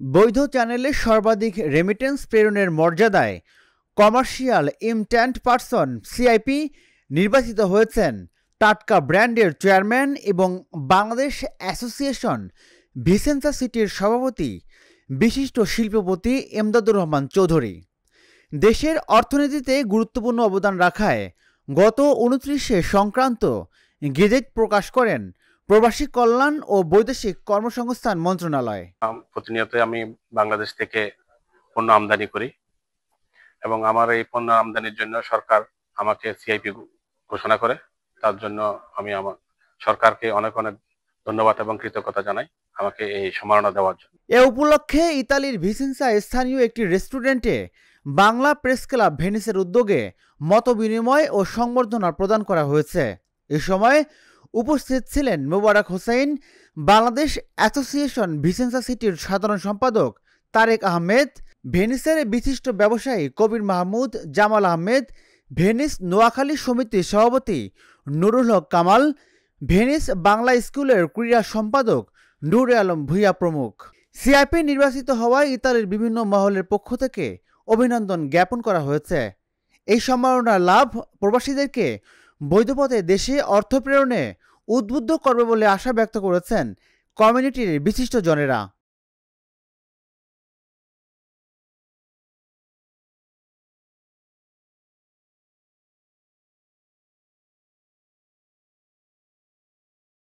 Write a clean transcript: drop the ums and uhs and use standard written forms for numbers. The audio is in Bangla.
বৈধ চ্যানেলে সর্বাধিক রেমিটেন্স প্রেরণের মর্যাদায় কমার্শিয়াল ইমট্যান্ট পারসন সিআইপি নির্বাচিত হয়েছেন টাটকা ব্র্যান্ডের চেয়ারম্যান এবং বাংলাদেশ অ্যাসোসিয়েশন ভিসেন্সা সিটির সভাপতি বিশিষ্ট শিল্পপতি এমদাদুর রহমান চৌধুরী। দেশের অর্থনীতিতে গুরুত্বপূর্ণ অবদান রাখায় গত 29-এ সংক্রান্ত গেজেট প্রকাশ করেন প্রবাসী কল্যাণ ও বৈদেশিক কর্মসংস্থান মন্ত্রণালয়। প্রতিনিয়ত আমি বাংলাদেশ থেকে পণ্য আমদানি করি এবং আমার এই পণ্য আমদানির জন্য সরকার আমাকে সিআইপি ঘোষণা করে। তার জন্য আমি আমার সরকারকে অনেক অনেক ধন্যবাদ এবং কৃতজ্ঞতা জানাই আমাকে এই সম্মাননা দেওয়ার জন্য। এ উপলক্ষে ইতালির ভিসেন্সা স্থানীয় একটি রেস্টুরেন্টে বাংলা প্রেস ক্লাব ভেনিসের উদ্যোগে মতবিনিময় ও সংবর্ধনা প্রদান করা হয়েছে। এ সময় উপস্থিত ছিলেন মোবারক হোসেন, বাংলাদেশ অ্যাসোসিয়েশন ভিসেন্সা সিটির সাধারণ সম্পাদক তারেক আহমেদ, ভেনিসের বিশিষ্ট ব্যবসায়ী কবির মাহমুদ, জামাল আহমেদ, ভেনিস নোয়াখালী সমিতির সভাপতি নুরুল হক কামাল, ভেনিস বাংলা স্কুলের ক্রীড়া সম্পাদক নূরে আলম ভূঁইয়া প্রমুখ। সিআইপি নির্বাচিত হওয়ায় ইতালির বিভিন্ন মহলের পক্ষ থেকে অভিনন্দন জ্ঞাপন করা হয়েছে। এই সম্মাননার লাভ প্রবাসীদেরকে বৈধ পথে দেশে অর্থ প্রেরণে উদ্বুদ্ধ করবে বলে আশা ব্যক্ত করেছেন কমিউনিটির বিশিষ্টজনেরা।